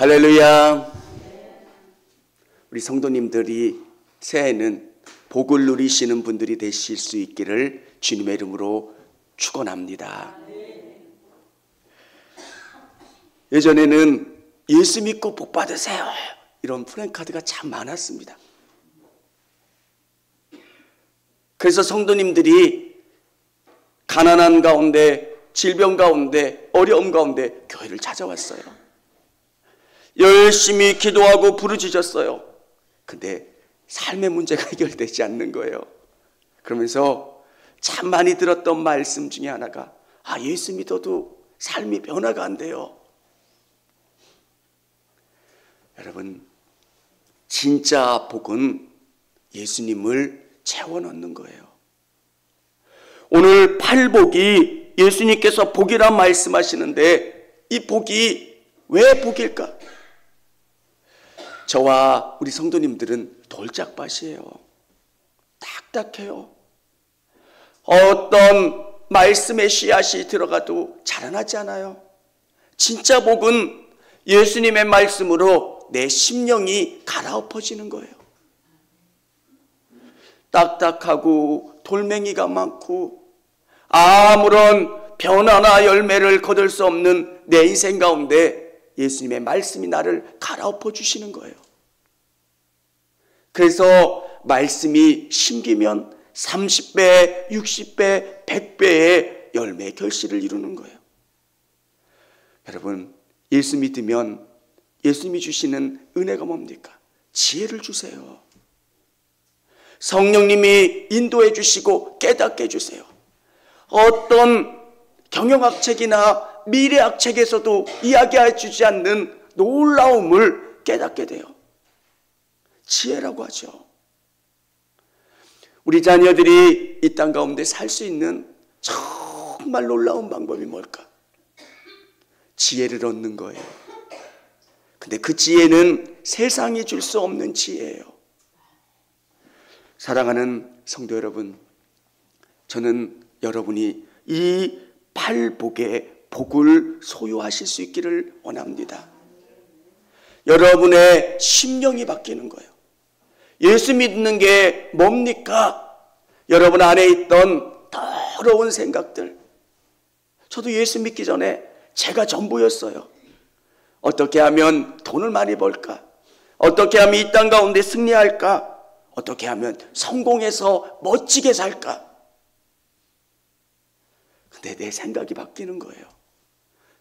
할렐루야. 우리 성도님들이 새해에는 복을 누리시는 분들이 되실 수 있기를 주님의 이름으로 축원합니다. 예전에는 예수 믿고 복 받으세요 이런 프랜카드가 참 많았습니다. 그래서 성도님들이 가난한 가운데, 질병 가운데, 어려움 가운데 교회를 찾아왔어요. 열심히 기도하고 부르짖었어요. 근데 삶의 문제가 해결되지 않는 거예요. 그러면서 참 많이 들었던 말씀 중에 하나가 예수 믿어도 삶이 변화가 안 돼요. 여러분, 진짜 복은 예수님을 채워 넣는 거예요. 오늘 팔복이 예수님께서 복이라 말씀하시는데 이 복이 왜 복일까? 저와 우리 성도님들은 돌짝밭이에요. 딱딱해요. 어떤 말씀의 씨앗이 들어가도 자라나지 않아요. 진짜 복은 예수님의 말씀으로 내 심령이 갈아엎어지는 거예요. 딱딱하고 돌멩이가 많고 아무런 변화나 열매를 거둘 수 없는 내 인생 가운데 예수님의 말씀이 나를 갈아엎어 주시는 거예요. 그래서 말씀이 심기면 30배, 60배, 100배의 열매 결실을 이루는 거예요. 여러분, 예수 믿으면 예수님이 주시는 은혜가 뭡니까? 지혜를 주세요. 성령님이 인도해 주시고 깨닫게 해주세요. 어떤 경영학책이나 미래학책에서도 이야기해 주지 않는 놀라움을 깨닫게 돼요. 지혜라고 하죠. 우리 자녀들이 이 땅 가운데 살 수 있는 정말 놀라운 방법이 뭘까? 지혜를 얻는 거예요. 근데 그 지혜는 세상이 줄 수 없는 지혜예요. 사랑하는 성도 여러분, 저는 여러분이 이 팔복의 복을 소유하실 수 있기를 원합니다. 여러분의 심령이 바뀌는 거예요. 예수 믿는 게 뭡니까? 여러분 안에 있던 더러운 생각들. 저도 예수 믿기 전에 제가 전부였어요. 어떻게 하면 돈을 많이 벌까? 어떻게 하면 이 땅 가운데 승리할까? 어떻게 하면 성공해서 멋지게 살까? 근데 내 생각이 바뀌는 거예요.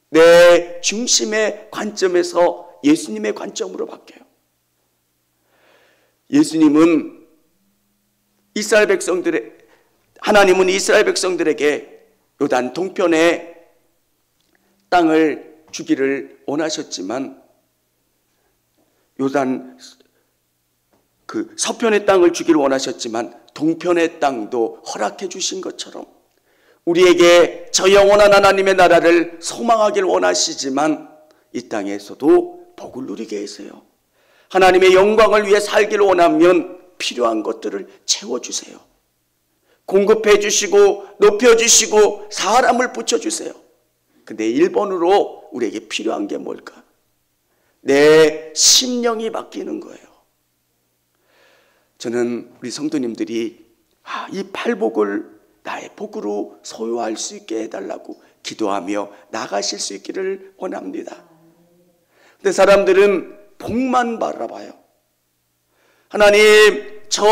내 중심의 관점에서 예수님의 관점으로 바뀌어요. 예수님은 하나님은 이스라엘 백성들에게 요단 동편의 땅을 주기를 원하셨지만 서편의 땅을 주기를 원하셨지만 동편의 땅도 허락해 주신 것처럼 우리에게 저 영원한 하나님의 나라를 소망하길 원하시지만 이 땅에서도 복을 누리게 해주세요. 하나님의 영광을 위해 살기를 원하면 필요한 것들을 채워주세요. 공급해 주시고 높여주시고 사람을 붙여주세요. 근데 1번으로 우리에게 필요한 게 뭘까? 내 심령이 바뀌는 거예요. 저는 우리 성도님들이 이 팔복을 나의 복으로 소유할 수 있게 해달라고 기도하며 나가실 수 있기를 원합니다. 근데 사람들은 복만 바라봐요. 하나님, 저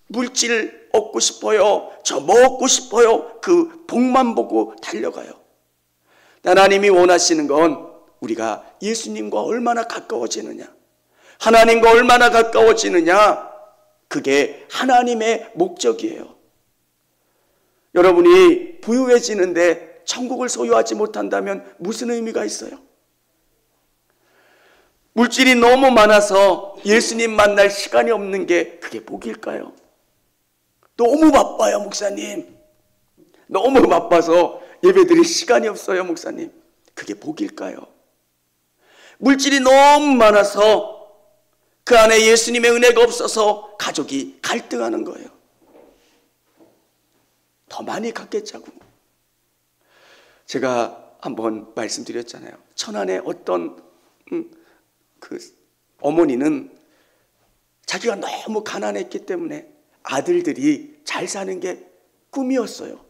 물질 얻고 싶어요. 저 먹고 싶어요. 그 복만 보고 달려가요. 하나님이 원하시는 건 우리가 예수님과 얼마나 가까워지느냐, 하나님과 얼마나 가까워지느냐, 그게 하나님의 목적이에요. 여러분이 부유해지는데 천국을 소유하지 못한다면 무슨 의미가 있어요? 물질이 너무 많아서 예수님 만날 시간이 없는 게 그게 복일까요? 너무 바빠요, 목사님. 너무 바빠서 예배드릴 시간이 없어요, 목사님. 그게 복일까요? 물질이 너무 많아서 그 안에 예수님의 은혜가 없어서 가족이 갈등하는 거예요. 더 많이 갖겠자고. 제가 한번 말씀드렸잖아요. 천안에 어떤 그 어머니는 자기가 너무 가난했기 때문에 아들들이 잘 사는 게 꿈이었어요.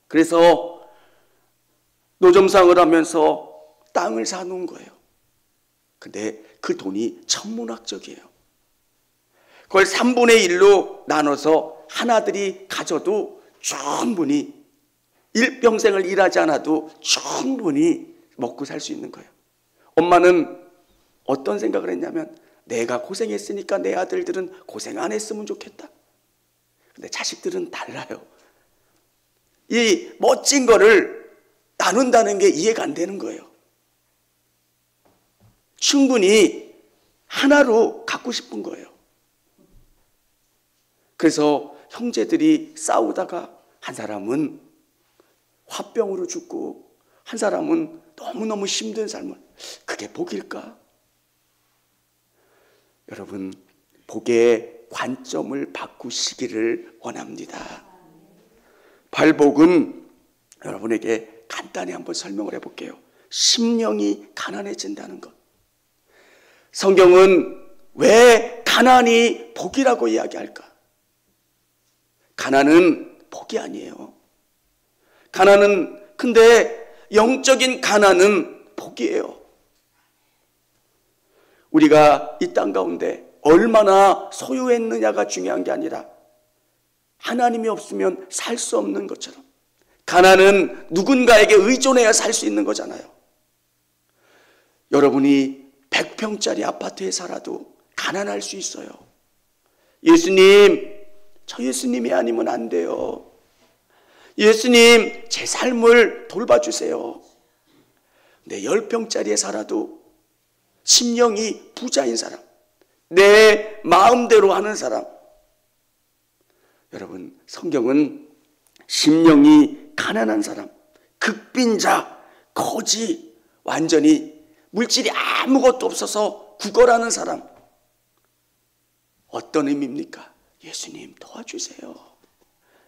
그래서 노점상을 하면서 땅을 사놓은 거예요. 근데 그 돈이 천문학적이에요. 그걸 3분의 1로 나눠서 하나들이 가져도 충분히 일평생을 일하지 않아도 충분히 먹고 살 수 있는 거예요. 엄마는 어떤 생각을 했냐면 내가 고생했으니까 내 아들들은 고생 안 했으면 좋겠다. 근데 자식들은 달라요. 이 멋진 거를 나눈다는 게 이해가 안 되는 거예요. 충분히 하나로 갖고 싶은 거예요. 그래서 형제들이 싸우다가 한 사람은 화병으로 죽고 한 사람은 너무너무 힘든 삶을, 그게 복일까? 여러분, 복의 관점을 바꾸시기를 원합니다. 발복은 여러분에게 간단히 한번 설명을 해볼게요. 심령이 가난해진다는 것. 성경은 왜 가난이 복이라고 이야기할까? 가난은 복이 아니에요. 가난은, 근데 영적인 가난은 복이에요. 우리가 이 땅 가운데 얼마나 소유했느냐가 중요한 게 아니라 하나님이 없으면 살 수 없는 것처럼 가난은 누군가에게 의존해야 살 수 있는 거잖아요. 여러분이 100평짜리 아파트에 살아도 가난할 수 있어요. 예수님, 저 예수님이 아니면 안 돼요. 예수님, 제 삶을 돌봐주세요. 내 10평짜리에 살아도 심령이 부자인 사람, 내 마음대로 하는 사람. 여러분, 성경은 심령이 가난한 사람, 극빈자, 거지, 완전히 물질이 아무것도 없어서 구걸하는 사람. 어떤 의미입니까? 예수님 도와주세요.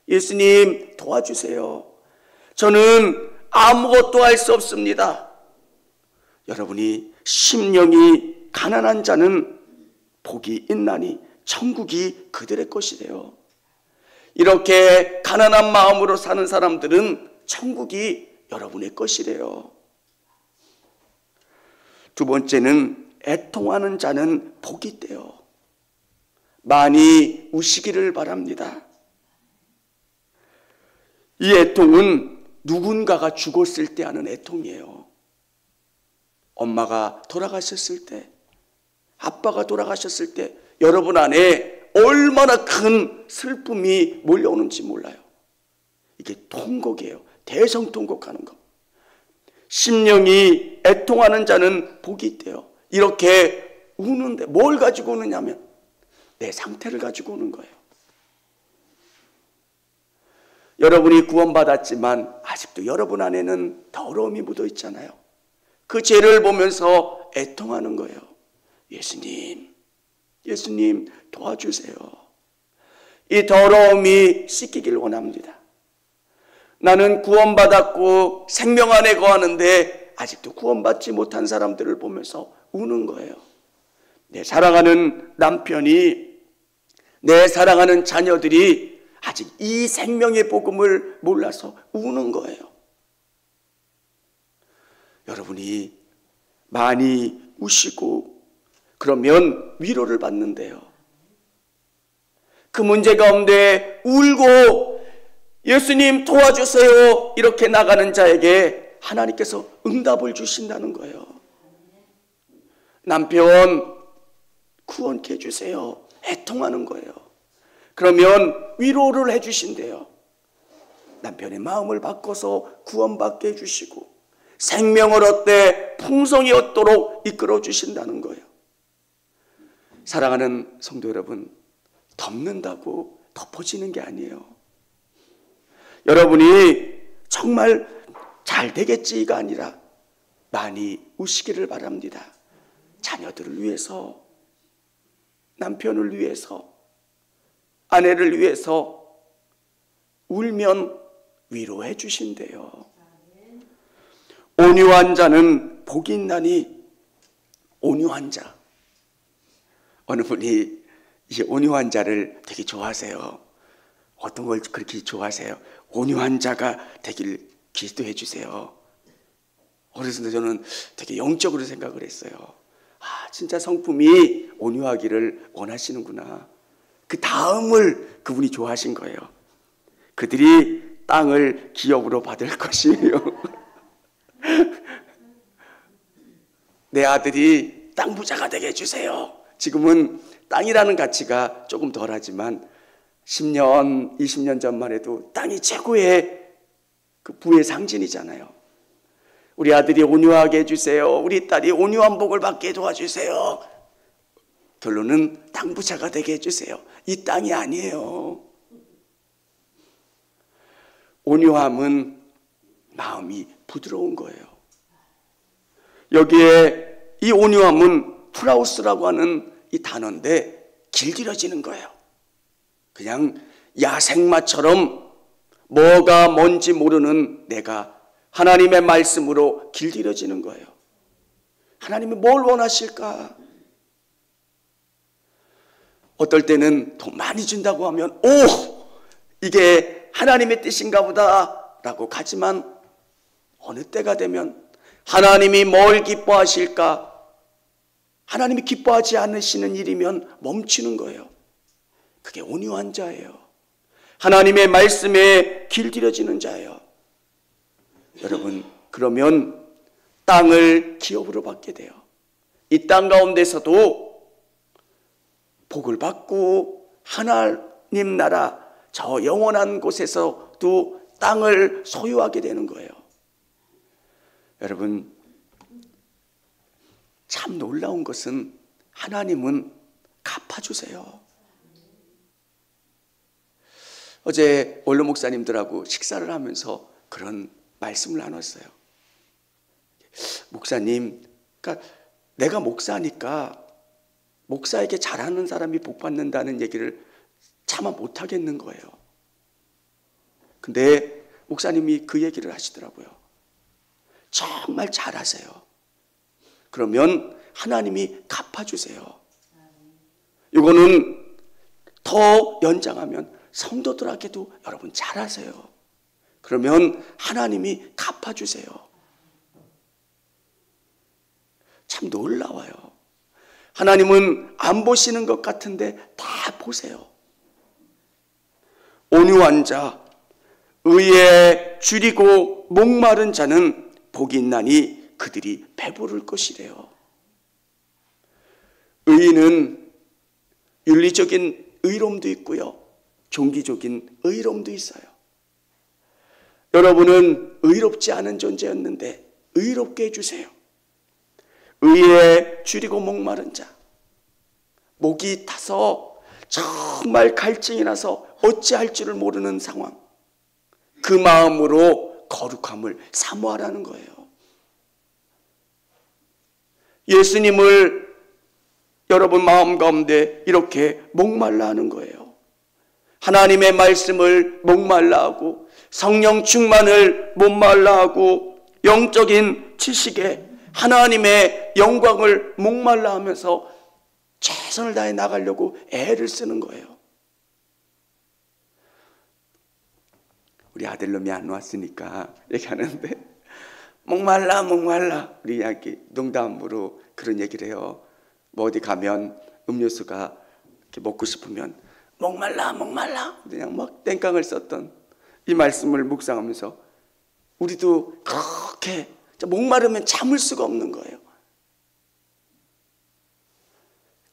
예수님 도와주세요. 저는 아무것도 할 수 없습니다. 여러분이 심령이 가난한 자는 복이 있나니 천국이 그들의 것이래요. 이렇게 가난한 마음으로 사는 사람들은 천국이 여러분의 것이래요. 두 번째는 애통하는 자는 복이 있대요. 많이 우시기를 바랍니다. 이 애통은 누군가가 죽었을 때 하는 애통이에요. 엄마가 돌아가셨을 때, 아빠가 돌아가셨을 때 여러분 안에 얼마나 큰 슬픔이 몰려오는지 몰라요. 이게 통곡이에요. 대성통곡하는 거. 심령이 애통하는 자는 복이 있대요. 이렇게 우는데 뭘 가지고 우느냐면 내 상태를 가지고 우는 거예요. 여러분이 구원받았지만 아직도 여러분 안에는 더러움이 묻어 있잖아요. 그 죄를 보면서 애통하는 거예요. 예수님, 예수님 도와주세요. 이 더러움이 씻기길 원합니다. 나는 구원받았고 생명 안에 거하는데 아직도 구원받지 못한 사람들을 보면서 우는 거예요. 내 사랑하는 남편이, 내 사랑하는 자녀들이 아직 이 생명의 복음을 몰라서 우는 거예요. 여러분이 많이 우시고 그러면 위로를 받는데요. 그 문제 가운데 울고 예수님 도와주세요 이렇게 나가는 자에게 하나님께서 응답을 주신다는 거예요. 남편 구원케 해주세요. 애통하는 거예요. 그러면 위로를 해주신대요. 남편의 마음을 바꿔서 구원받게 해주시고 생명을 얻되 풍성이 얻도록 이끌어 주신다는 거예요. 사랑하는 성도 여러분, 덮는다고 덮어지는 게 아니에요. 여러분이 정말 잘 되겠지가 아니라 많이 우시기를 바랍니다. 자녀들을 위해서, 남편을 위해서, 아내를 위해서 울면 위로해 주신대요. 온유한 자는 복이 있나니 온유한 자. 어느 분이 이 온유한 자를 되게 좋아하세요. 어떤 걸 그렇게 좋아하세요? 온유한 자가 되길 기도해 주세요. 어렸을 때 저는 되게 영적으로 생각을 했어요. 진짜 성품이 온유하기를 원하시는구나. 그 다음을 그분이 좋아하신 거예요. 그들이 땅을 기업으로 받을 것이에요. 내 아들이 땅 부자가 되게 해주세요. 지금은 땅이라는 가치가 조금 덜하지만 10년, 20년 전만 해도 땅이 최고의 그 부의 상징이잖아요. 우리 아들이 온유하게 해주세요. 우리 딸이 온유한 복을 받게 도와주세요. 결론은 땅 부자가 되게 해주세요. 이 땅이 아니에요. 온유함은 마음이 부드러운 거예요. 여기에 이 온유함은 프라우스라고 하는 이 단어인데 길들여지는 거예요. 그냥 야생마처럼 뭐가 뭔지 모르는 내가 하나님의 말씀으로 길들여지는 거예요. 하나님이 뭘 원하실까? 어떨 때는 더 많이 준다고 하면 이게 하나님의 뜻인가 보다 라고 가지만 어느 때가 되면 하나님이 뭘 기뻐하실까? 하나님이 기뻐하지 않으시는 일이면 멈추는 거예요. 그게 온유한 자예요. 하나님의 말씀에 길들여지는 자예요. 여러분, 그러면 땅을 기업으로 받게 돼요. 이 땅 가운데서도 복을 받고 하나님 나라 저 영원한 곳에서도 땅을 소유하게 되는 거예요. 여러분, 참 놀라운 것은 하나님은 갚아주세요. 어제 원로 목사님들하고 식사를 하면서 그런 말씀을 나눴어요. 목사님, 그러니까 내가 목사니까 목사에게 잘하는 사람이 복 받는다는 얘기를 차마 못하겠는 거예요. 근데 목사님이 그 얘기를 하시더라고요. 정말 잘하세요. 그러면 하나님이 갚아주세요. 이거는 더 연장하면 성도들에게도 여러분 잘하세요. 그러면 하나님이 갚아주세요. 참 놀라워요. 하나님은 안 보시는 것 같은데 다 보세요. 온유한 자, 의에 줄이고 목마른 자는 복이 있나니 그들이 배부를 것이래요. 의는 윤리적인 의로움도 있고요, 종기적인 의로움도 있어요. 여러분은 의롭지 않은 존재였는데 의롭게 해주세요. 의에 줄이고 목마른 자, 목이 타서 정말 갈증이 나서 어찌할 줄을 모르는 상황, 그 마음으로 거룩함을 사모하라는 거예요. 예수님을 여러분 마음 가운데 이렇게 목말라 하는 거예요. 하나님의 말씀을 목말라 하고 성령 충만을 목말라 하고 영적인 지식에 하나님의 영광을 목말라 하면서 최선을 다해 나가려고 애를 쓰는 거예요. 우리 아들놈이 안 왔으니까 얘기하는데 목말라 우리 이야기 농담으로 그런 얘기를 해요. 뭐 어디 가면 음료수가 이렇게 먹고 싶으면 목말라 그냥 막 땡깡을 썼던 이 말씀을 묵상하면서 우리도 그렇게 목마르면 참을 수가 없는 거예요.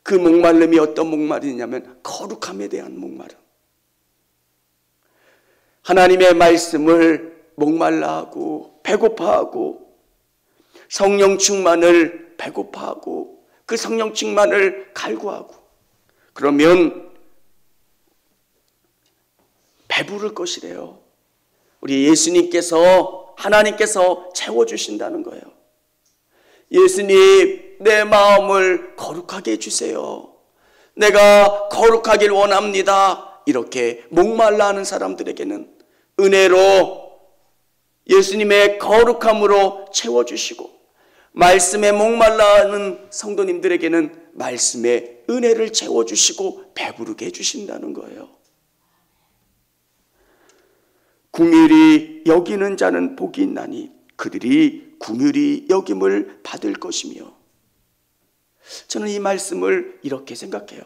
그 목마름이 어떤 목마름이냐면 거룩함에 대한 목마름. 하나님의 말씀을 목말라하고 배고파하고 성령 충만을 배고파하고 그 성령 충만을 갈구하고 그러면 배부를 것이래요. 우리 예수님께서 하나님께서 채워주신다는 거예요. 예수님, 내 마음을 거룩하게 해주세요. 내가 거룩하길 원합니다. 이렇게 목말라 하는 사람들에게는 은혜로 예수님의 거룩함으로 채워주시고 말씀에 목말라하는 성도님들에게는 말씀의 은혜를 채워주시고 배부르게 해주신다는 거예요. 긍휼히 여기는 자는 복이 있나니 그들이 긍휼히 여김을 받을 것이며. 저는 이 말씀을 이렇게 생각해요.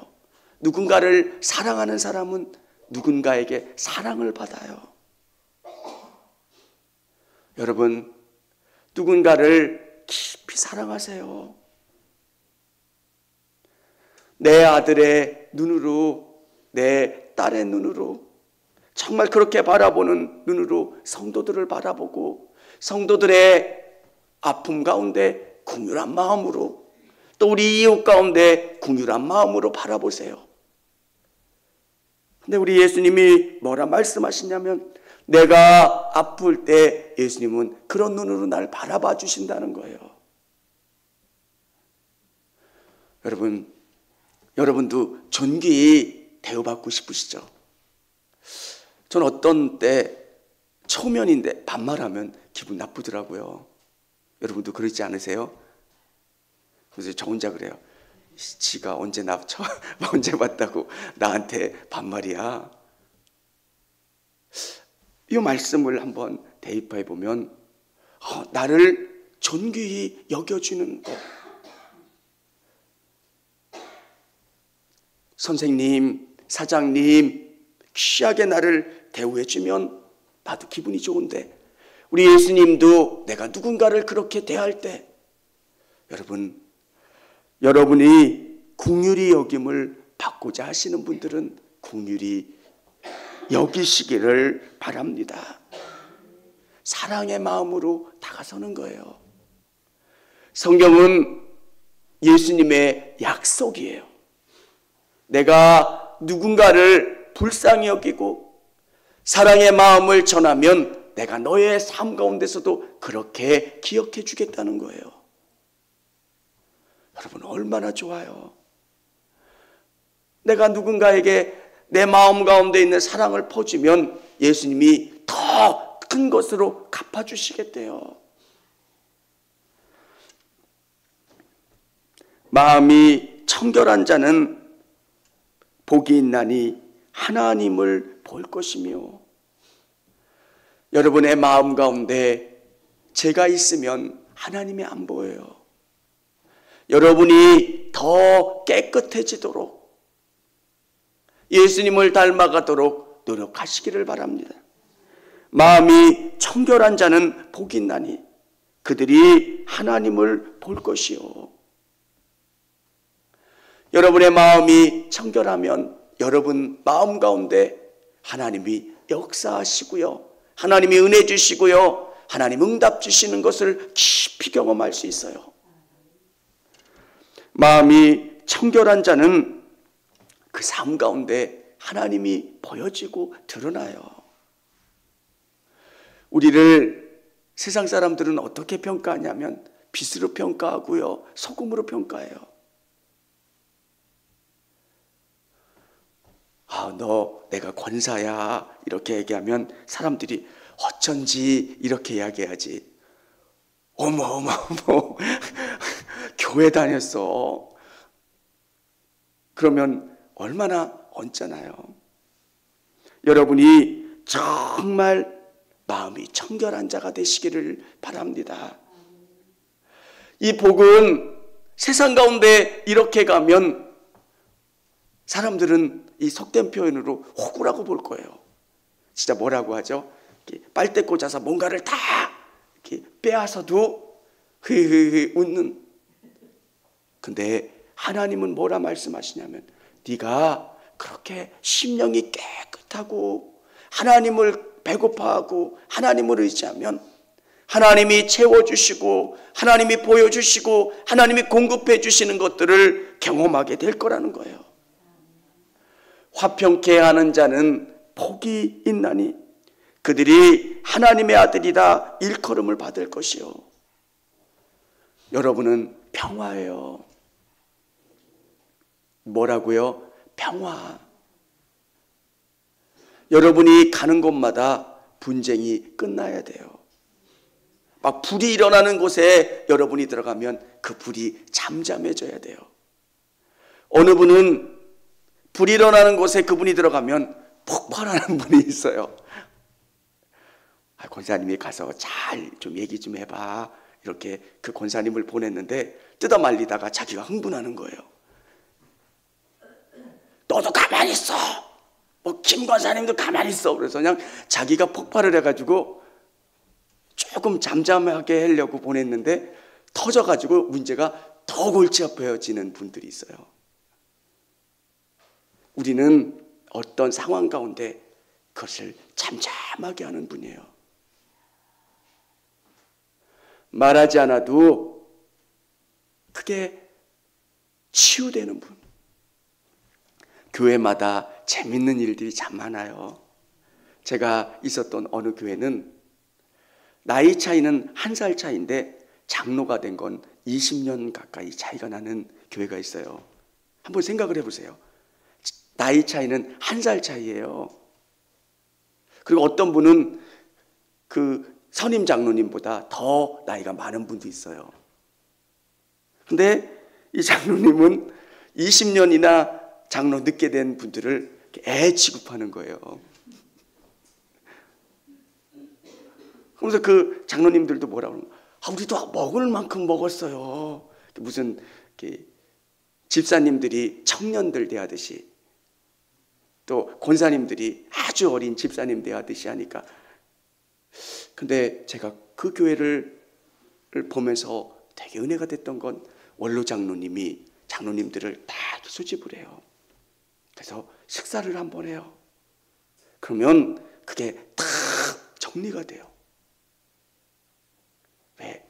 누군가를 사랑하는 사람은 누군가에게 사랑을 받아요. 여러분, 누군가를 깊이 사랑하세요. 내 아들의 눈으로, 내 딸의 눈으로, 정말 그렇게 바라보는 눈으로 성도들을 바라보고 성도들의 아픔 가운데 긍휼한 마음으로, 또 우리 이웃 가운데 긍휼한 마음으로 바라보세요. 근데 우리 예수님이 뭐라 말씀하시냐면, 내가 아플 때 예수님은 그런 눈으로 날 바라봐 주신다는 거예요. 여러분도 존귀히 대우받고 싶으시죠? 전 어떤 때 초면인데 반말하면 기분 나쁘더라고요. 여러분도 그러지 않으세요? 그래서 저 혼자 그래요. 지가 언제 언제 봤다고 나한테 반말이야. 이 말씀을 한번 대입해 보면 나를 존귀히 여겨주는 것. 선생님, 사장님 귀하게 나를 대우해 주면 나도 기분이 좋은데, 우리 예수님도 내가 누군가를 그렇게 대할 때 여러분이 긍휼히 여김을 받고자 하시는 분들은 긍휼히 여기시기를 바랍니다. 사랑의 마음으로 다가서는 거예요. 성경은 예수님의 약속이에요. 내가 누군가를 불쌍히 여기고 사랑의 마음을 전하면 내가 너의 삶 가운데서도 그렇게 기억해 주겠다는 거예요. 여러분, 얼마나 좋아요. 내가 누군가에게 내 마음 가운데 있는 사랑을 퍼주면 예수님이 더 큰 것으로 갚아주시겠대요. 마음이 청결한 자는 복이 있나니 하나님을 볼 것이며. 여러분의 마음 가운데 죄가 있으면 하나님이 안 보여요. 여러분이 더 깨끗해지도록, 예수님을 닮아가도록 노력하시기를 바랍니다. 마음이 청결한 자는 복이 있나니 그들이 하나님을 볼 것이요. 여러분의 마음이 청결하면 여러분 마음 가운데 하나님이 역사하시고요, 하나님이 은혜 주시고요, 하나님 응답 주시는 것을 깊이 경험할 수 있어요. 마음이 청결한 자는 그 삶 가운데 하나님이 보여지고 드러나요. 우리를 세상 사람들은 어떻게 평가하냐면 빛으로 평가하고요, 소금으로 평가해요. 너 내가 권사야 이렇게 얘기하면 사람들이 어쩐지 이렇게 이야기해야지. 어머 교회 다녔어. 그러면 얼마나 언짢아요. 여러분이 정말 마음이 청결한 자가 되시기를 바랍니다. 이 복은 세상 가운데 이렇게 가면 사람들은 이 속된 표현으로 호구라고 볼 거예요. 진짜 뭐라고 하죠? 빨대 꽂아서 뭔가를 다 이렇게 빼앗아도 흐흐흐 웃는. 근데 하나님은 뭐라 말씀하시냐면, 네가 그렇게 심령이 깨끗하고 하나님을 배고파하고 하나님을 의지하면 하나님이 채워주시고 하나님이 보여주시고 하나님이 공급해 주시는 것들을 경험하게 될 거라는 거예요. 화평케 하는 자는 복이 있나니 그들이 하나님의 아들이다 일컬음을 받을 것이요. 여러분은 평화예요. 뭐라고요? 평화. 여러분이 가는 곳마다 분쟁이 끝나야 돼요. 막 불이 일어나는 곳에 여러분이 들어가면 그 불이 잠잠해져야 돼요. 어느 분은 불이 일어나는 곳에 그분이 들어가면 폭발하는 분이 있어요. 권사님이 가서 잘 좀 얘기 좀 해봐. 이렇게 그 권사님을 보냈는데 뜯어 말리다가 자기가 흥분하는 거예요. 너도 가만히 있어. 뭐 김 권사님도 가만히 있어. 그래서 그냥 자기가 폭발을 해가지고 조금 잠잠하게 하려고 보냈는데 터져가지고 문제가 더 골치 아파지는 분들이 있어요. 우리는 어떤 상황 가운데 그것을 잠잠하게 하는 분이에요. 말하지 않아도 그게 치유되는 분. 교회마다 재밌는 일들이 참 많아요. 제가 있었던 어느 교회는 나이 차이는 1살 차이인데 장로가 된 건 20년 가까이 차이가 나는 교회가 있어요. 한번 생각을 해보세요. 나이 차이는 1살 차이예요. 그리고 어떤 분은 그 선임 장로님보다 더 나이가 많은 분도 있어요. 근데 이 장로님은 20년이나 장로 늦게 된 분들을 애 취급하는 거예요. 그래서 그 장로님들도 뭐라고 그러는 거예요? 우리도 먹을 만큼 먹었어요. 무슨 집사님들이 청년들 대하듯이 또 권사님들이 아주 어린 집사님 대하듯이 하니까. 근데 제가 그 교회를 보면서 되게 은혜가 됐던 건 원로 장로님이 장로님들을 다 수집을 해요. 그래서 식사를 한번 해요. 그러면 그게 다 정리가 돼요. 왜?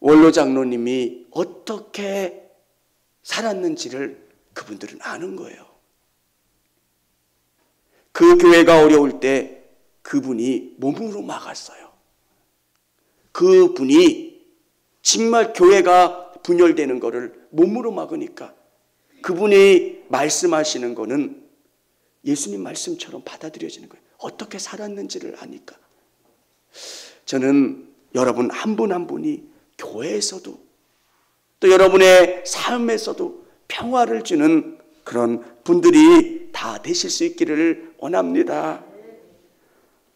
원로 장로님이 어떻게 살았는지를 그분들은 아는 거예요. 그 교회가 어려울 때 그분이 몸으로 막았어요. 그분이 정말 교회가 분열되는 것을 몸으로 막으니까 그분이 말씀하시는 거는 예수님 말씀처럼 받아들여지는 거예요. 어떻게 살았는지를 아니까. 저는 여러분 한 분 한 분이 교회에서도 또 여러분의 삶에서도 평화를 주는 그런 분들이 다 되실 수 있기를 원합니다.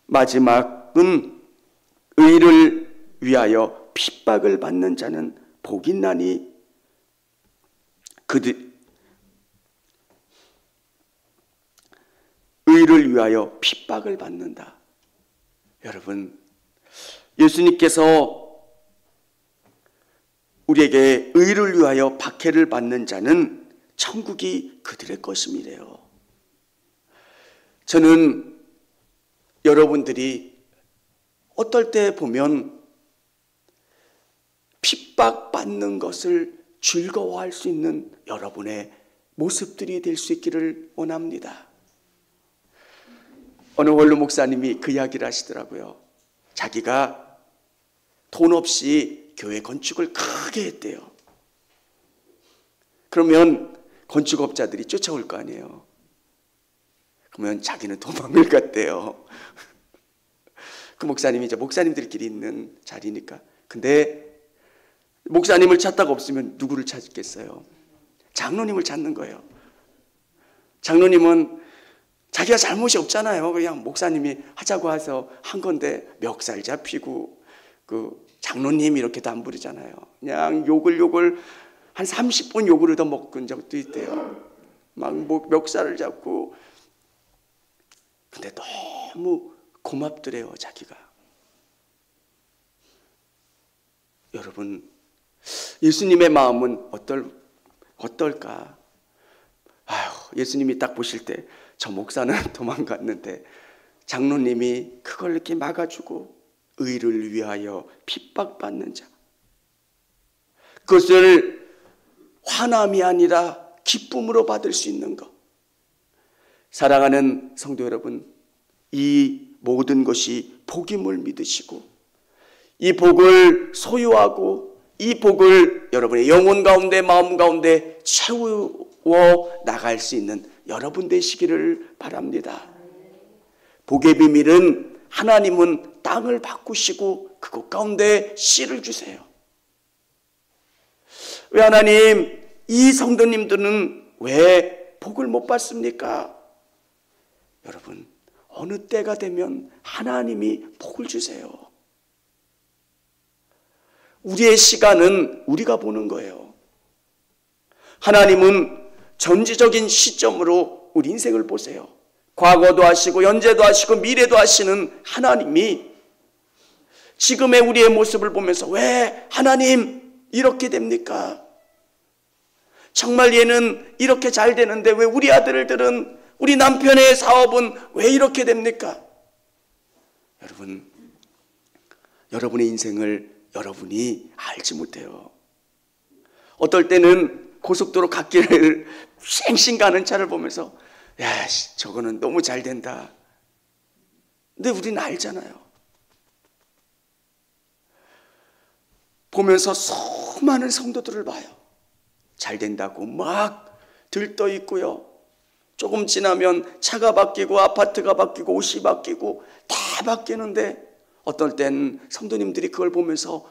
마지막은 의를 위하여 핍박을 받는 자는 복이 있나니 의를 위하여 핍박을 받는다. 여러분, 예수님께서 우리에게 의를 위하여 박해를 받는 자는 천국이 그들의 것임이래요. 저는 여러분들이 어떨 때 보면 핍박받는 것을 즐거워할 수 있는 여러분의 모습들이 될 수 있기를 원합니다. 어느 원로 목사님이 그 이야기를 하시더라고요. 자기가 돈 없이 교회 건축을 크게 했대요. 그러면 건축업자들이 쫓아올 거 아니에요. 그러면 자기는 도망을 갔대요. 그 목사님이 이제 목사님들끼리 있는 자리니까. 근데 목사님을 찾다가 없으면 누구를 찾겠어요? 장로님을 찾는 거예요. 장로님은 자기가 잘못이 없잖아요. 그냥 목사님이 하자고 해서 한 건데 멱살 잡히고 그 장로님 이렇게도 안 부르잖아요. 그냥 욕을 한 30분 욕을 얻어먹은 적도 있대요. 막 멱살을 잡고. 근데 너무 고맙더래요, 자기가. 여러분, 예수님의 마음은 어떨까? 아휴, 예수님이 딱 보실 때 저 목사는 도망갔는데 장로님이 그걸 이렇게 막아주고 의를 위하여 핍박받는 자. 그것을 화남이 아니라 기쁨으로 받을 수 있는 것. 사랑하는 성도 여러분, 이 모든 것이 복임을 믿으시고 이 복을 소유하고 이 복을 여러분의 영혼 가운데 마음 가운데 채워 나갈 수 있는 여러분 되시기를 바랍니다. 복의 비밀은 하나님은 땅을 바꾸시고 그곳 가운데 씨를 주세요. 왜 하나님, 이 성도님들은 왜 복을 못 받습니까? 여러분, 어느 때가 되면 하나님이 복을 주세요. 우리의 시간은 우리가 보는 거예요. 하나님은 전지적인 시점으로 우리 인생을 보세요. 과거도 하시고 현재도 하시고 미래도 하시는 하나님이 지금의 우리의 모습을 보면서 왜 하나님 이렇게 됩니까? 정말 얘는 이렇게 잘 되는데 왜 우리 아들들은, 우리 남편의 사업은 왜 이렇게 됩니까? 여러분, 여러분의 인생을 여러분이 알지 못해요. 어떨 때는 고속도로 갓길을 쌩쌩 가는 차를 보면서 야, 저거는 너무 잘 된다. 근데 우리는 알잖아요. 보면서 수많은 성도들을 봐요. 잘 된다고 막 들떠 있고요. 조금 지나면 차가 바뀌고 아파트가 바뀌고 옷이 바뀌고 다 바뀌는데 어떨 땐 성도님들이 그걸 보면서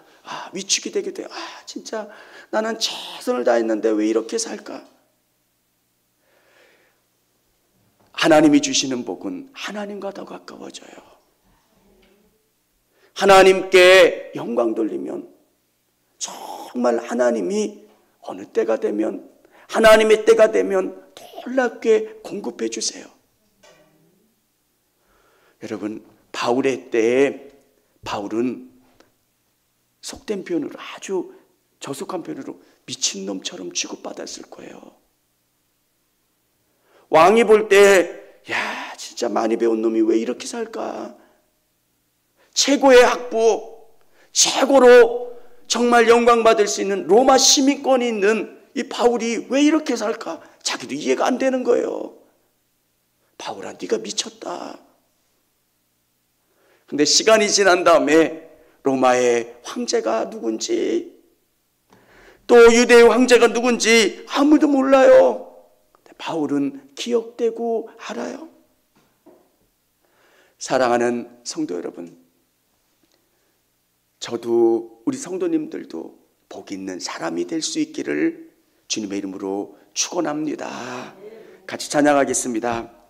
위축이 되게 돼요. 진짜 나는 최선을 다했는데 왜 이렇게 살까? 하나님이 주시는 복은 하나님과 더 가까워져요. 하나님께 영광 돌리면 정말 하나님이 어느 때가 되면, 하나님의 때가 되면 놀랍게 공급해 주세요. 여러분, 바울의 때에 바울은 속된 표현으로, 아주 저속한 표현으로 미친놈처럼 취급받았을 거예요. 왕이 볼 때 야, 진짜 많이 배운 놈이 왜 이렇게 살까? 최고의 학부, 최고로 정말 영광받을 수 있는 로마 시민권이 있는 이 바울이 왜 이렇게 살까? 자기도 이해가 안 되는 거예요. 바울아, 네가 미쳤다. 근데 시간이 지난 다음에 로마의 황제가 누군지, 또 유대의 황제가 누군지 아무도 몰라요. 바울은 기억되고 알아요. 사랑하는 성도 여러분, 저도 우리 성도님들도 복 있는 사람이 될 수 있기를 주님의 이름으로 축원합니다. 같이 찬양하겠습니다.